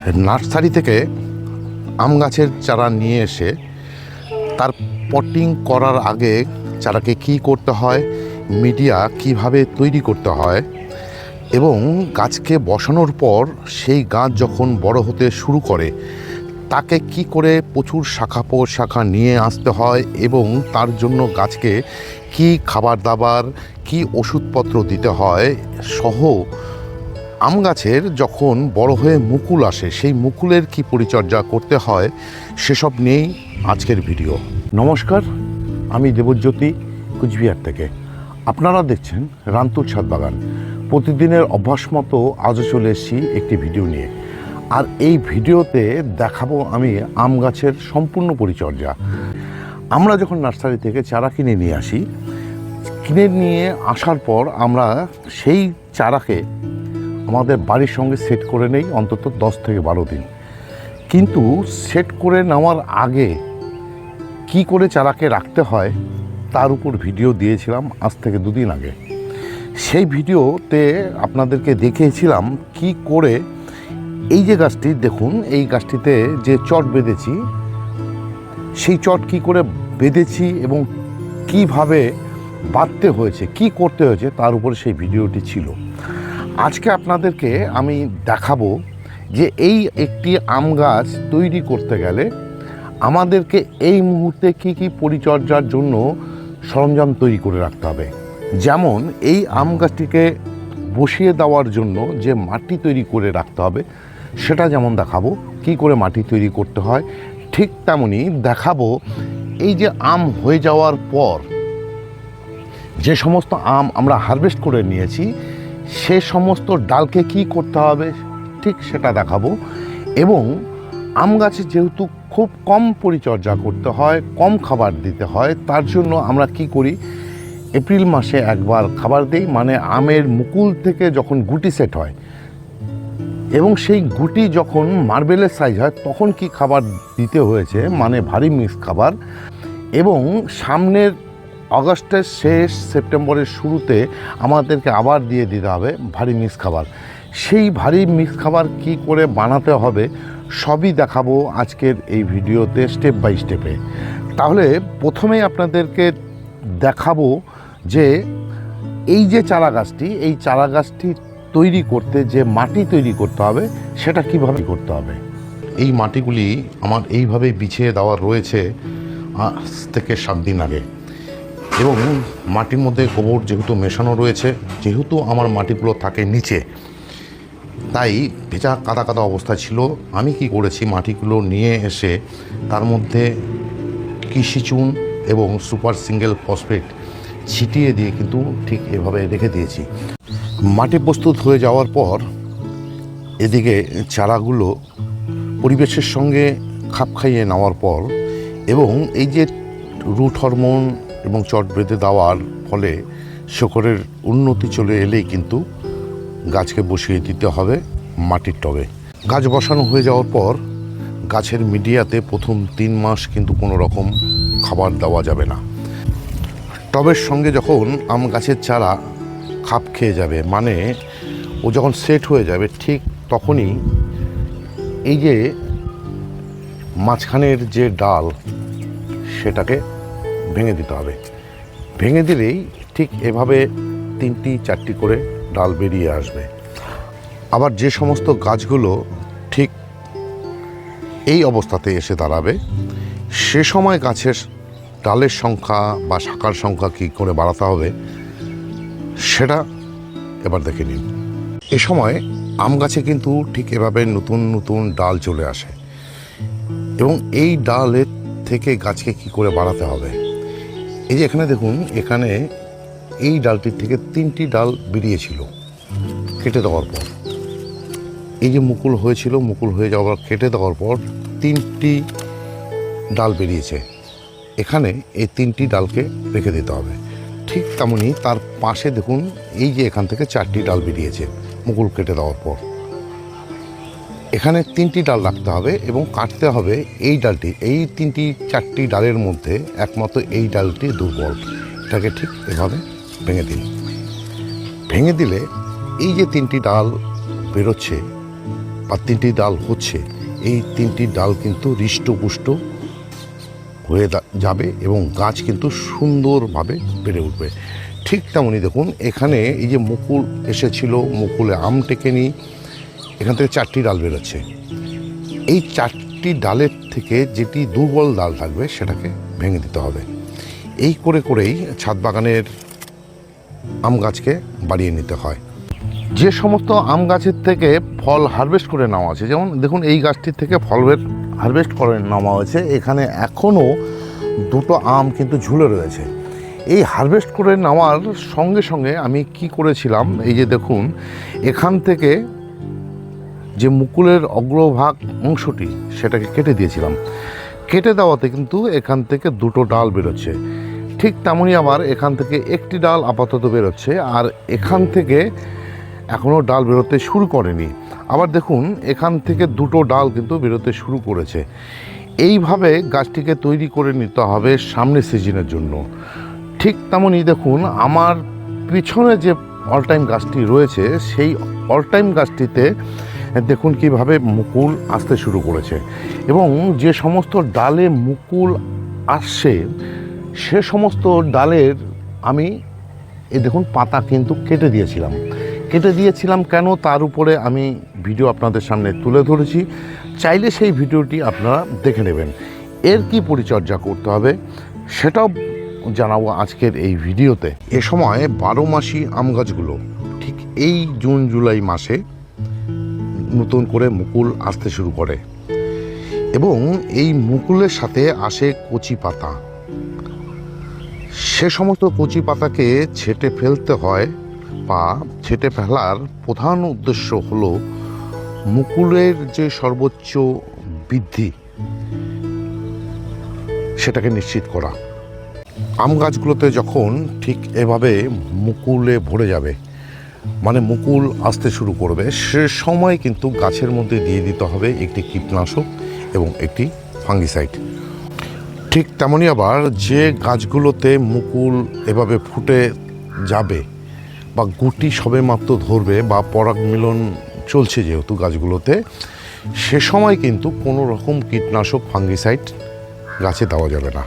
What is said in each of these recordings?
Nursery থেকে আম গাছের চারা নিয়ে এসে তার পটিং করার আগে চারাকে কি করতে হয়, মিডিয়া কিভাবে তৈরি করতে হয় এবং গাছকে বসানোর পর সেই গাছ যখন বড় হতে শুরু করে তাকে কি করে প্রচুর শাখা প্রশাখা নিয়ে আসতে হয় এবং তার জন্য গাছকে কি খাবার দাবার কি ওষুধপত্র দিতে হয় সহ আম গাছের যখন বড় হয়ে মুকুল আসে সেই মুকুলের কি পরিচর্যা করতে হয় সেসব নিয়েই আজকের ভিডিও। নমস্কার, আমি দেবজ্যোতি, কুচবিহার থেকে। আপনারা দেখছেন রান্তুর ছাদ বাগান। প্রতিদিনের অভ্যাস মতো আজও চলে এসেছি একটি ভিডিও নিয়ে। আর এই ভিডিওতে দেখাবো আমি আম গাছের সম্পূর্ণ পরিচর্যা। আমরা যখন নার্সারি থেকে চারা কিনে নিয়ে আসি, কিনে নিয়ে আসার পর আমরা সেই চারাকে আমাদের বাড়ির সঙ্গে সেট করে নেই অন্তত 10 থেকে 12 দিন। কিন্তু সেট করে নেওয়ার আগে কি করে চারাকে রাখতে হয় তার উপর ভিডিও দিয়েছিলাম আজ থেকে 2 দিন আগে। সেই ভিডিওতে আপনাদেরকে দেখিয়েছিলাম কি করে এই যে গাছটি দেখুন, এই গাছটিতে যে চট বেঁধেছি সেই চট কি করে বেঁধেছি এবং কিভাবে বাঁধতে হয়েছে, কি করতে হয়েছে তার উপরে সেই ভিডিওটি ছিল। আজকে আপনাদেরকে আমি দেখাবো যে এই একটি আম গাছ তৈরি করতে গেলে আমাদেরকে এই মুহূর্তে কি কি পরিচর্যার জন্য সরঞ্জাম তৈরি করে রাখতে হবে। যেমন এই আম গাছটিকে বসিয়ে দেওয়ার জন্য যে মাটি তৈরি করে রাখতে হবে সেটা যেমন দেখাবো, কি করে মাটি তৈরি করতে হয়। ঠিক তেমনই দেখাবো এই যে আম হয়ে যাওয়ার পর যে সমস্ত আম আমরা হারভেস্ট করে নিয়েছি সে সমস্ত ডালকে কি করতে হবে ঠিক সেটা দেখাবো। এবং আম গাছে যেহেতু খুব কম পরিচর্যা করতে হয়, কম খাবার দিতে হয়, তার জন্য আমরা কি করি, এপ্রিল মাসে একবার খাবার দিই, মানে আমের মুকুল থেকে যখন গুটি সেট হয় এবং সেই গুটি যখন মার্বেলের সাইজ হয় তখন কি খাবার দিতে হয়েছে, মানে ভারী মিক্স খাবার। এবং সামনের আগস্টের শেষ, সেপ্টেম্বরের শুরুতে আমাদেরকে আবার দিয়ে দিতে হবে ভারী মিক্স খাবার। সেই ভারী মিক্স খাবার কি করে বানাতে হবে সবই দেখাবো আজকের এই ভিডিওতে স্টেপ বাই স্টেপে। তাহলে প্রথমেই আপনাদেরকে দেখাবো যে এই যে চারা গাছটি, এই চারা গাছটি তৈরি করতে যে মাটি তৈরি করতে হবে সেটা কিভাবে করতে হবে। এই মাটিগুলি আমার এইভাবে বিছিয়ে দেওয়া রয়েছে আজ থেকে 7 দিন আগে। এবং মাটির মধ্যে গোবর যেহেতু মেশানো রয়েছে, যেহেতু আমার মাটিগুলো থাকে নিচে, তাই ভেজা কাদা কাদা অবস্থা ছিল। আমি কি করেছি, মাটিগুলো নিয়ে এসে তার মধ্যে কৃষি চুন এবং সুপার সিঙ্গেল ফসফেট ছিটিয়ে দিয়ে কিন্তু ঠিক এভাবে রেখে দিয়েছি। মাটি প্রস্তুত হয়ে যাওয়ার পর এদিকে চারাগুলো পরিবেশের সঙ্গে খাপ খাইয়ে নেওয়ার পর এবং এই যে রুট হরমোন এবং চট বেঁধে দেওয়ার ফলে শিকড়ের উন্নতি চলে এলেই কিন্তু গাছকে বসিয়ে দিতে হবে মাটির টবে। গাছ বসানো হয়ে যাওয়ার পর গাছের মিডিয়াতে প্রথম 3 মাস কিন্তু কোনো রকম খাবার দেওয়া যাবে না। টবের সঙ্গে যখন আম গাছের চারা খাপ খেয়ে যাবে, মানে ও যখন সেট হয়ে যাবে, ঠিক তখনই এই যে মাঝখানের যে ডাল সেটাকে ভেঙে দিতে হবে। ভেঙে দিলেই ঠিক এভাবে 3টি 4টি করে ডাল বেরিয়ে আসবে। আবার যে সমস্ত গাছগুলো ঠিক এই অবস্থাতে এসে দাঁড়াবে সে সময় গাছের ডালের সংখ্যা বা শাখার সংখ্যা কী করে বাড়াতে হবে সেটা এবার দেখে নিন। এ সময় আম গাছে কিন্তু ঠিক এভাবে নতুন নতুন ডাল চলে আসে এবং এই ডালের থেকে গাছকে কি করে বাড়াতে হবে। এই যে এখানে দেখুন, এখানে এই ডালটির থেকে 3টি ডাল বেরিয়েছিল কেটে দেওয়ার পর। এই যে মুকুল হয়েছিল, মুকুল হয়ে যাওয়ার কেটে দেওয়ার পর 3টি ডাল বেরিয়েছে। এখানে এই 3টি ডালকে রেখে দিতে হবে। ঠিক তেমনই তার পাশে দেখুন, এই যে এখান থেকে 4টি ডাল বেরিয়েছে মুকুল কেটে দেওয়ার পর। এখানে 3টি ডাল রাখতে হবে এবং কাটতে হবে এই ডালটি। এই 3টি 4টি ডালের মধ্যে একমাত্র এই ডালটি দুর্বল, এটাকে ঠিক এভাবে ভেঙে দিন। ভেঙে দিলে এই যে 3টি ডাল বেরোচ্ছে বা 3টি ডাল হচ্ছে, এই 3টি ডাল কিন্তু হৃষ্টপুষ্ট হয়ে যাবে এবং গাছ কিন্তু সুন্দরভাবে বেড়ে উঠবে। ঠিক তেমনই দেখুন এখানে এই যে মুকুল এসেছিল, মুকুলে আম টেকেনি, এখান থেকে 4টি ডাল বেরোচ্ছে। এই 4টি ডালের থেকে যেটি দুর্বল ডাল থাকবে সেটাকে ভেঙে দিতে হবে। এই করেই ছাদ বাগানের আম গাছকে বাড়িয়ে নিতে হয়। যে সমস্ত আম গাছের থেকে ফল হারভেস্ট করে নেওয়া আছে, যেমন দেখুন এই গাছটির থেকে ফল হারভেস্ট করে নেওয়া হয়েছে, এখানে এখনও 2টো আম কিন্তু ঝুলে রয়েছে। এই হারভেস্ট করে নেওয়ার সঙ্গে সঙ্গে আমি কি করেছিলাম, এই যে দেখুন এখান থেকে যে মুকুলের অগ্রভাগ অংশটি সেটাকে কেটে দিয়েছিলাম। কেটে দেওয়াতে কিন্তু এখান থেকে 2টো ডাল বেরোচ্ছে। ঠিক তেমনই আবার এখান থেকে একটি ডাল আপাতত বেরোচ্ছে, আর এখান থেকে এখনও ডাল বেরোতে শুরু করেনি। আবার দেখুন এখান থেকে 2টো ডাল কিন্তু বেরোতে শুরু করেছে। এইভাবে গাছটিকে তৈরি করে নিতে হবে সামনের সিজনের জন্য। ঠিক তেমনই দেখুন আমার পিছনে যে অল টাইম গাছটি রয়েছে, সেই অল টাইম গাছটিতে দেখুন কিভাবে মুকুল আসতে শুরু করেছে, এবং যে সমস্ত ডালে মুকুল আসছে সে সমস্ত ডালের আমি এই দেখুন পাতা কিন্তু কেটে দিয়েছিলাম কেন, তার উপরে আমি ভিডিও আপনাদের সামনে তুলে ধরেছি। চাইলে সেই ভিডিওটি আপনারা দেখে নেবেন। এর কি পরিচর্যা করতে হবে সেটাও জানাবো আজকের এই ভিডিওতে। এ সময় 12 মাসি আম গাছগুলো ঠিক এই জুন জুলাই মাসে নতুন করে মুকুল আসতে শুরু করে, এবং এই মুকুলের সাথে আসে কচি পাতা। সে সমস্ত কচি পাতাকে ছেঁটে ফেলতে হয়, বা ছেঁটে ফেলার প্রধান উদ্দেশ্য হলো মুকুলের যে সর্বোচ্চ বৃদ্ধি সেটাকে নিশ্চিত করা। আম গাছগুলোতে যখন ঠিক এভাবে মুকুলে ভরে যাবে, মানে মুকুল আসতে শুরু করবে, সে সময় কিন্তু গাছের মধ্যে দিয়ে দিতে হবে একটি কীটনাশক এবং একটি ফাঙ্গিসাইড। ঠিক তেমনই আবার যে গাছগুলোতে মুকুল এভাবে ফুটে যাবে বা গুটি সবেমাত্র ধরবে বা পরাগ মিলন চলছে যেহেতু গাছগুলোতে, সে সময় কিন্তু কোনো রকম কীটনাশক ফাঙ্গিসাইড গাছে দেওয়া যাবে না।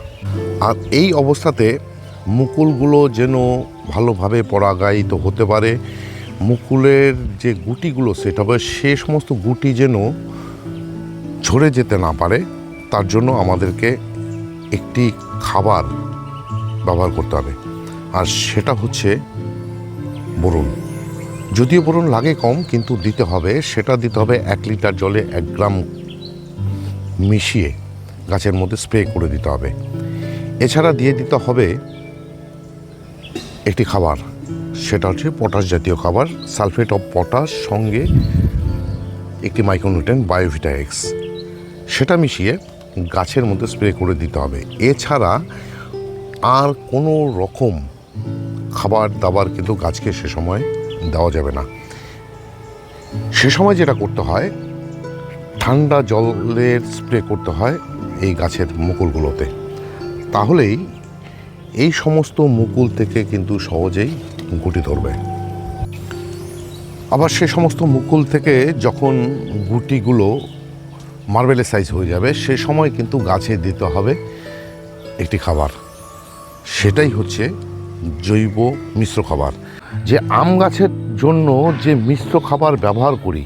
আর এই অবস্থাতে মুকুলগুলো যেন ভালোভাবে পরাগায়িত হতে পারে, মুকুলের যে গুটিগুলো সেট হবে সে সমস্ত গুটি যেন ঝরে যেতে না পারে, তার জন্য আমাদেরকে একটি খাবার ব্যবহার করতে হবে, আর সেটা হচ্ছে বোরন। যদিও বোরন লাগে কম, কিন্তু দিতে হবে, সেটা দিতে হবে 1 লিটার জলে 1 গ্রাম মিশিয়ে গাছের মধ্যে স্প্রে করে দিতে হবে। এছাড়া দিয়ে দিতে হবে একটি খাবার, সেটা হচ্ছে পটাশ জাতীয় খাবার, সালফেট অফ পটাশ সঙ্গে একটি মাইক্রোনিউট্রিয়েন্ট বায়োভিটা এক্স, সেটা মিশিয়ে গাছের মধ্যে স্প্রে করে দিতে হবে। এছাড়া আর কোনো রকম খাবার দাবার কিন্তু গাছকে সে সময় দেওয়া যাবে না। সে সময় যেটা করতে হয়, ঠান্ডা জলের স্প্রে করতে হয় এই গাছের মুকুলগুলোতে, তাহলেই এই সমস্ত মুকুল থেকে কিন্তু সহজেই গুটি ধরবে। আবার সে সমস্ত মুকুল থেকে যখন গুটিগুলো মার্বেলের সাইজ হয়ে যাবে, সে সময় কিন্তু গাছে দিতে হবে একটি খাবার, সেটাই হচ্ছে জৈব মিশ্র খাবার। যে আম গাছের জন্য যে মিশ্র খাবার ব্যবহার করি,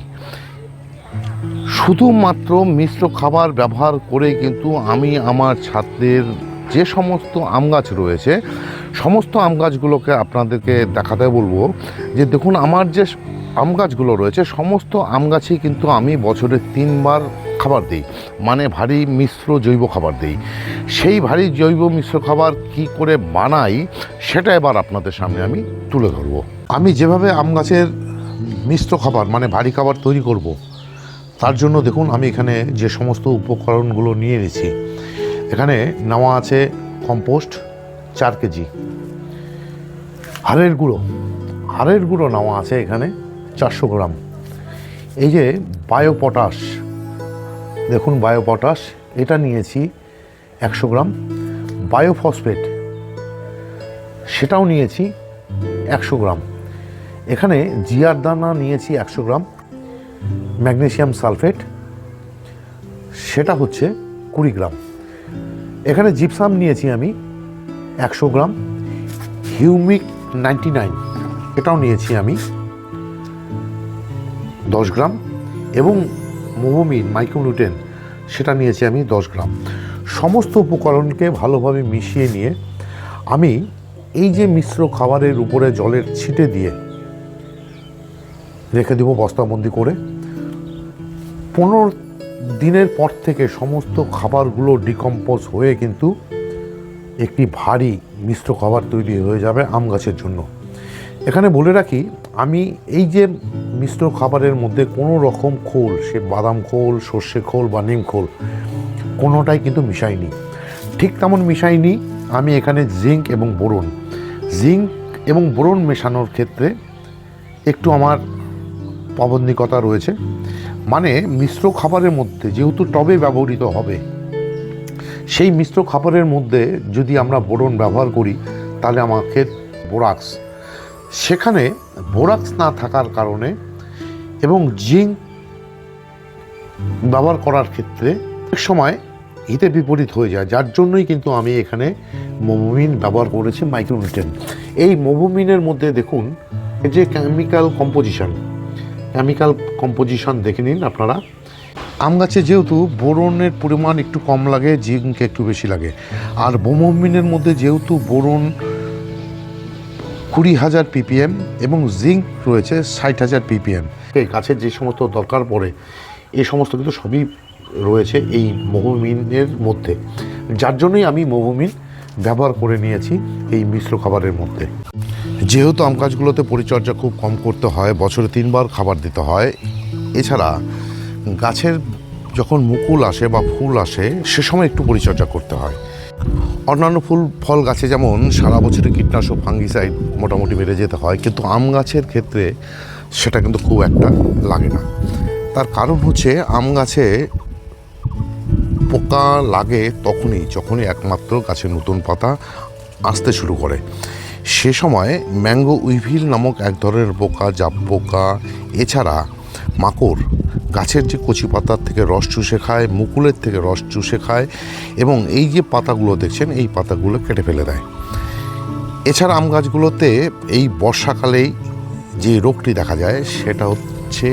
শুধুমাত্র মিশ্র খাবার ব্যবহার করে কিন্তু আমি আমার ছাদের যে সমস্ত আম গাছ রয়েছে সমস্ত আম গাছগুলোকে আপনাদেরকে দেখাতে বলবো যে দেখুন আমার যে আম গাছগুলো রয়েছে সমস্ত আম গাছেই কিন্তু আমি বছরে 3 বার খাবার দিই, মানে ভারী মিশ্র জৈব খাবার দিই। সেই ভারী জৈব মিশ্র খাবার কি করে বানাই সেটা এবার আপনাদের সামনে আমি তুলে ধরবো। আমি যেভাবে আম গাছের মিশ্র খাবার মানে ভারী খাবার তৈরি করব, তার জন্য দেখুন আমি এখানে যে সমস্ত উপকরণগুলো নিয়ে নিয়েছি, এখানে নেওয়া আছে কম্পোস্ট 4 কেজি, হাড়ের গুঁড়ো নেওয়া আছে এখানে 400 গ্রাম, এই যে বায়ো পটাশ, দেখুন বায়ো পটাশ এটা নিয়েছি 100 গ্রাম, বায়ো ফসফেট সেটাও নিয়েছি 100 গ্রাম, এখানে জিয়ার দানা নিয়েছি 100 গ্রাম, ম্যাগনেসিয়াম সালফেট, সেটা হচ্ছে 20 গ্রাম। এখানে জিপসাম নিয়েছি আমি 100 গ্রাম, হিউমিক 99 এটাও নিয়েছি আমি 10 গ্রাম, এবং মোভোমিন মাইক্রোনিউট্রেন সেটা নিয়েছি আমি 10 গ্রাম। সমস্ত উপকরণকে ভালোভাবে মিশিয়ে নিয়ে আমি এই যে মিশ্র খাবারের উপরে জলের ছিটে দিয়ে রেখে দেবো বস্তাবন্দি করে। 15 দিনের পর থেকে সমস্ত খাবারগুলো ডিকম্পোজ হয়ে কিন্তু একটি ভারী মিশ্র খাবার তৈরি হয়ে যাবে আম গাছের জন্য। এখানে বলে রাখি, আমি এই যে মিশ্র খাবারের মধ্যে কোনো রকম খোল, সে বাদাম খোল, সর্ষে খোল বা নিম খোল, কোনোটাই কিন্তু মিশাইনি। ঠিক তেমন মিশাইনি আমি এখানে জিঙ্ক এবং বোরন মেশানোর ক্ষেত্রে একটু আমার পাবন্দিকতা রয়েছে। মানে মিশ্র খাবারের মধ্যে যেহেতু টবে ব্যবহৃত হবে, সেই মিশ্র খাবারের মধ্যে যদি আমরা বোরন ব্যবহার করি তাহলে আমাকে বোরাক্স, সেখানে বোরাক্স না থাকার কারণে এবং জিঙ্ক ব্যবহার করার ক্ষেত্রে এক সময় হিতে বিপরীত হয়ে যায়, যার জন্যই কিন্তু আমি এখানে মোভোমিন ব্যবহার করেছি মাইক্রোনিউট্রেন। এই মোভোমিনের মধ্যে দেখুন এই যে কেমিক্যাল কম্পোজিশন দেখে নিন আপনারা। আম গাছে যেহেতু বোরনের পরিমাণ একটু কম লাগে, জিঙ্ক একটু বেশি লাগে, আর মোভোমিনের মধ্যে যেহেতু বোরন 20,000 ppm এবং জিঙ্ক রয়েছে 60,000 ppm, এই গাছের যে সমস্ত দরকার পড়ে এই সমস্ত কিন্তু সবই রয়েছে এই মোভোমিনের মধ্যে, যার জন্যই আমি মোভোমিন ব্যবহার করে নিয়েছি এই মিশ্র খাবারের মধ্যে। যেহেতু আম গাছগুলোতে পরিচর্যা খুব কম করতে হয়, বছরে 3 বার খাবার দিতে হয়, এছাড়া গাছের যখন মুকুল আসে বা ফুল আসে সে সময় একটু পরিচর্যা করতে হয়। অন্যান্য ফল গাছে যেমন সারা বছরে কীটনাশক ফাঙ্গিসাইড মোটামুটি বেড়ে যেতে হয়, কিন্তু আম গাছের ক্ষেত্রে সেটা কিন্তু খুব একটা লাগে না। তার কারণ হচ্ছে আম গাছে পোকা লাগে যখনই একমাত্র গাছের নতুন পাতা আসতে শুরু করে। সে সময় ম্যাঙ্গো উইভিল নামক এক ধরনের পোকা, জাপ পোকা, এছাড়া মাকড় গাছের যে কচি পাতার থেকে রস চুষে খায়, মুকুলের থেকে রস চুষে খায়, এবং এই যে পাতাগুলো দেখছেন এই পাতাগুলো কেটে ফেলে দেয়। এছাড়া আম গাছগুলোতে এই বর্ষাকালেই যে রোগটি দেখা যায় সেটা হচ্ছে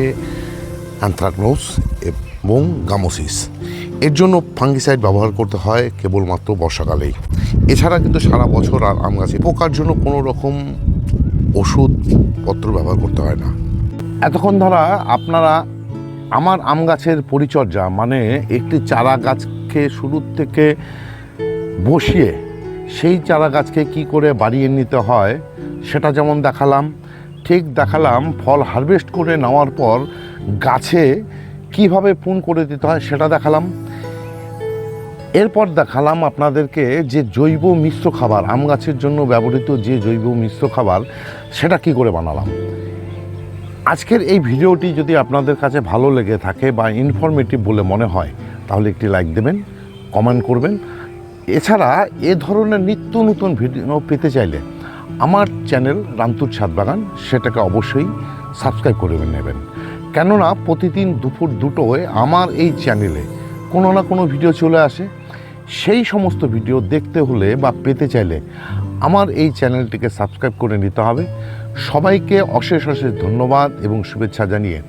অ্যানথ্রাকনোজ এবং গামোসিস। এর জন্য ফাঙ্গিসাইড ব্যবহার করতে হয় কেবলমাত্র বর্ষাকালেই, এছাড়া কিন্তু সারা বছর আর আম গাছে পোকার জন্য কোনো রকম ওষুধপত্র ব্যবহার করতে হয় না। এতক্ষণ ধরা আপনারা আমার আম গাছের পরিচর্যা, মানে একটি চারা গাছকে শুরু থেকে বসিয়ে সেই চারা গাছকে কি করে বাড়িয়ে নিতে হয় সেটা যেমন দেখালাম, ঠিক দেখালাম ফল হারভেস্ট করে নেওয়ার পর গাছে কিভাবে পুন করে দিতে হয় সেটা দেখালাম। এরপর দেখালাম আপনাদেরকে যে জৈব মিশ্র খাবার, আম গাছের জন্য ব্যবহৃত যে জৈব মিশ্র খাবার সেটা কি করে বানালাম। আজকের এই ভিডিওটি যদি আপনাদের কাছে ভালো লেগে থাকে বা ইনফরমেটিভ বলে মনে হয় তাহলে একটি লাইক দেবেন, কমেন্ট করবেন। এছাড়া এ ধরনের নিত্য নতুন ভিডিও পেতে চাইলে আমার চ্যানেল রান্তুর ছাদ বাগান সেটাকে অবশ্যই সাবস্ক্রাইব করে নেবেন, কেননা প্রতিদিন দুপুর 2টোয় আমার এই চ্যানেলে কোনো না কোনো ভিডিও চলে আসে। সেই সমস্ত ভিডিও দেখতে হলে বা পেতে চাইলে আমার এই চ্যানেলটিকে সাবস্ক্রাইব করে নিতে হবে। সবাইকে অশেষ ধন্যবাদ এবং শুভেচ্ছা জানিয়ে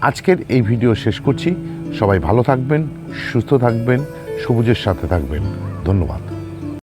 আজকের এই ভিডিও শেষ করছি। সবাই ভালো থাকবেন, সুস্থ থাকবেন, সবুজের সাথে থাকবেন। ধন্যবাদ।